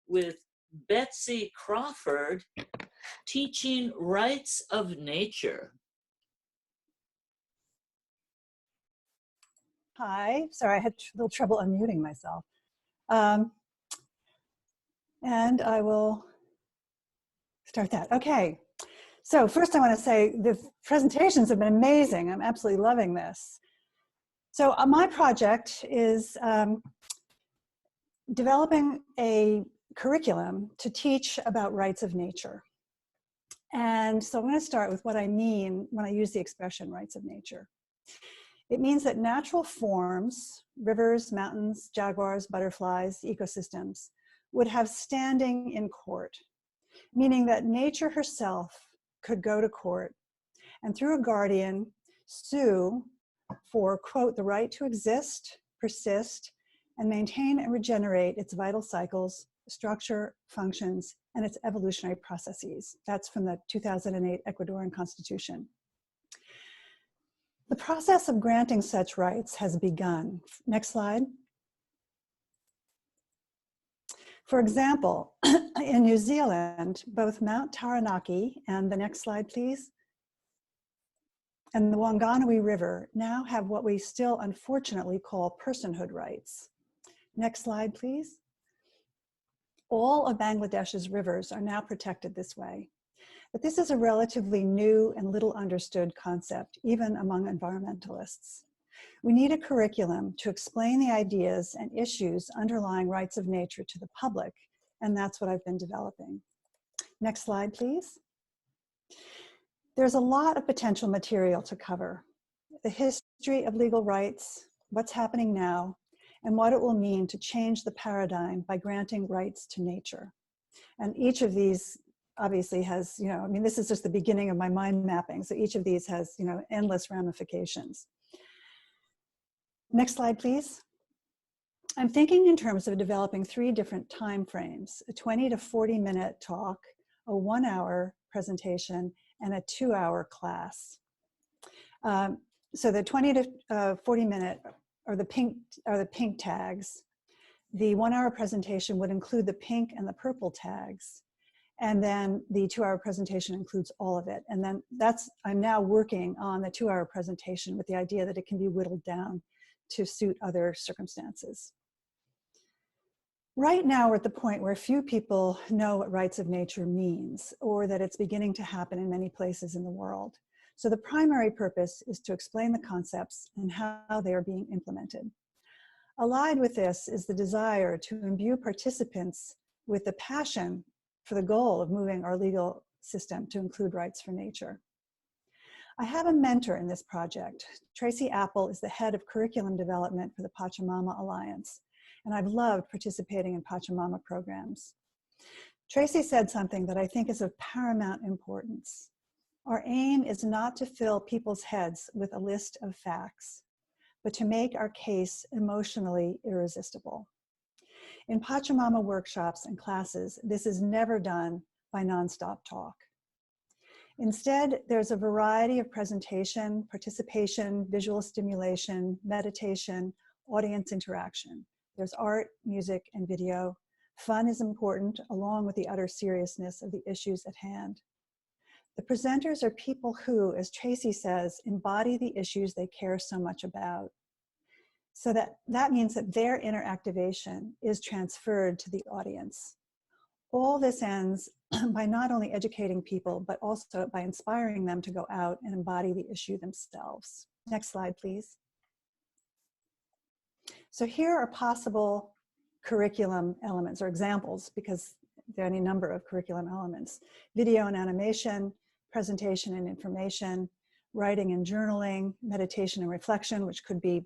with Betsey Crawford, teaching rights of nature. Hi, sorry, I had a little trouble unmuting myself. And I will start that. Okay, so first I want to say the presentations have been amazing. I'm absolutely loving this. So my project is developing a curriculum to teach about rights of nature. And so I'm going to start with what I mean when I use the expression rights of nature. It means that natural forms, rivers, mountains, jaguars, butterflies, ecosystems, would have standing in court, meaning that nature herself could go to court and through a guardian sue for, quote, the right to exist, persist, and maintain and regenerate its vital cycles, structure, functions, and its evolutionary processes. That's from the 2008 Ecuadorian Constitution. The process of granting such rights has begun. Next slide. For example, in New Zealand, both Mount Taranaki, and the next slide, please, and the Wanganui River now have what we still unfortunately call personhood rights. Next slide, please. All of Bangladesh's rivers are now protected this way. But this is a relatively new and little understood concept, even among environmentalists. We need a curriculum to explain the ideas and issues underlying rights of nature to the public, and that's what I've been developing. Next slide, please. There's a lot of potential material to cover. The history of legal rights, what's happening now, and what it will mean to change the paradigm by granting rights to nature. And each of these obviously has, I mean, this is just the beginning of my mind mapping. So each of these has, endless ramifications. Next slide, please. I'm thinking in terms of developing 3 different time frames: a 20 to 40 minute talk, a 1 hour presentation, and a 2-hour class. So the 20 to 40 minute are the pink tags. The 1 hour presentation would include the pink and the purple tags. And then the 2-hour presentation includes all of it. And then I'm now working on the 2-hour presentation with the idea that it can be whittled down to suit other circumstances. Right now, we're at the point where few people know what rights of nature means, or that it's beginning to happen in many places in the world. So the primary purpose is to explain the concepts and how they are being implemented. Allied with this is the desire to imbue participants with the passion for the goal of moving our legal system to include rights for nature. I have a mentor in this project. Tracy Apple is the head of curriculum development for the Pachamama Alliance, and I've loved participating in Pachamama programs. Tracy said something that I think is of paramount importance. Our aim is not to fill people's heads with a list of facts, but to make our case emotionally irresistible. In Pachamama workshops and classes, this is never done by nonstop talk. Instead, there's a variety of presentation, participation, visual stimulation, meditation, audience interaction. There's art, music, and video. Fun is important, along with the utter seriousness of the issues at hand. The presenters are people who, as Tracy says, embody the issues they care so much about. So that means that their inner activation is transferred to the audience. All this ends by not only educating people, but also by inspiring them to go out and embody the issue themselves. Next slide, please. So here are possible curriculum elements or examples, because there are any number of curriculum elements: video and animation, presentation and information, writing and journaling, meditation and reflection, which could be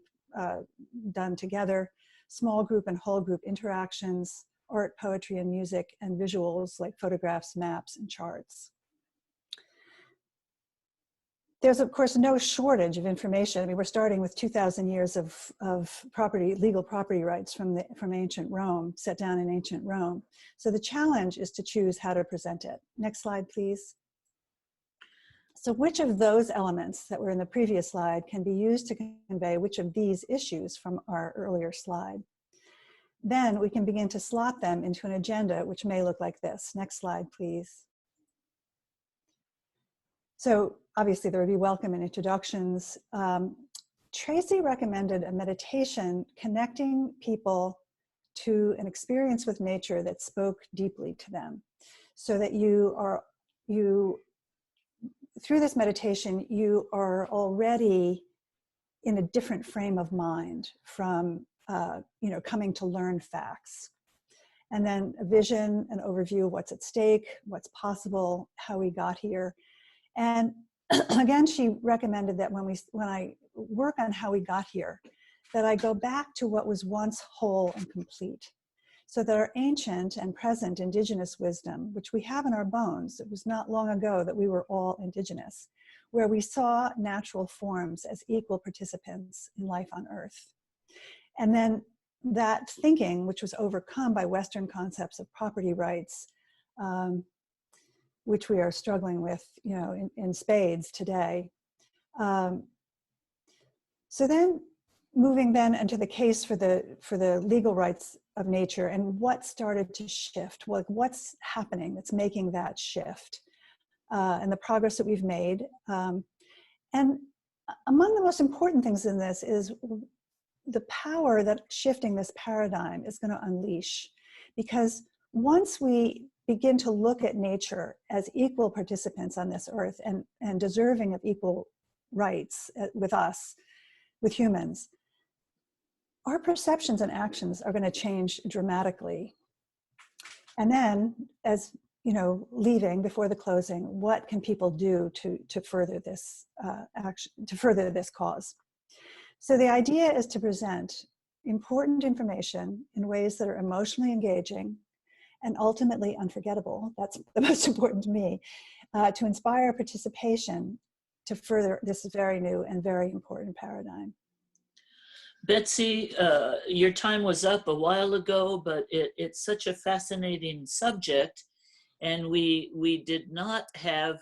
done together, small group and whole group interactions, art, poetry, and music, and visuals like photographs, maps, and charts. There's, of course, no shortage of information. I mean, we're starting with 2,000 years of legal property rights from ancient Rome, set down in ancient Rome. So the challenge is to choose how to present it. Next slide, please. So which of those elements that were in the previous slide can be used to convey which of these issues from our earlier slide? then we can begin to slot them into an agenda which may look like this. Next slide, please. So obviously there would be welcome and introductions. Tracy recommended a meditation connecting people to an experience with nature that spoke deeply to them, so that through this meditation, you are already in a different frame of mind from coming to learn facts. And then a vision, an overview of what's at stake, what's possible, how we got here. And again, she recommended that when I work on how we got here, that I go back to what was once whole and complete, so that our ancient and present indigenous wisdom, which we have in our bones, it was not long ago that we were all indigenous, where we saw natural forms as equal participants in life on Earth. And then that thinking, which was overcome by Western concepts of property rights, which we are struggling with, in spades today. So then, moving then into the case for the legal rights of nature and what started to shift, like what's happening that's making that shift, and the progress that we've made. And among the most important things in this is the power that shifting this paradigm is going to unleash. Because once we begin to look at nature as equal participants on this earth and deserving of equal rights with us, with humans, our perceptions and actions are going to change dramatically. And then, as leaving before the closing, what can people do to further this action, to further this cause? So the idea is to present important information in ways that are emotionally engaging and ultimately unforgettable. That's the most important to me, to inspire participation to further this very new and very important paradigm. Betsey, your time was up a while ago, but it's such a fascinating subject, and we did not have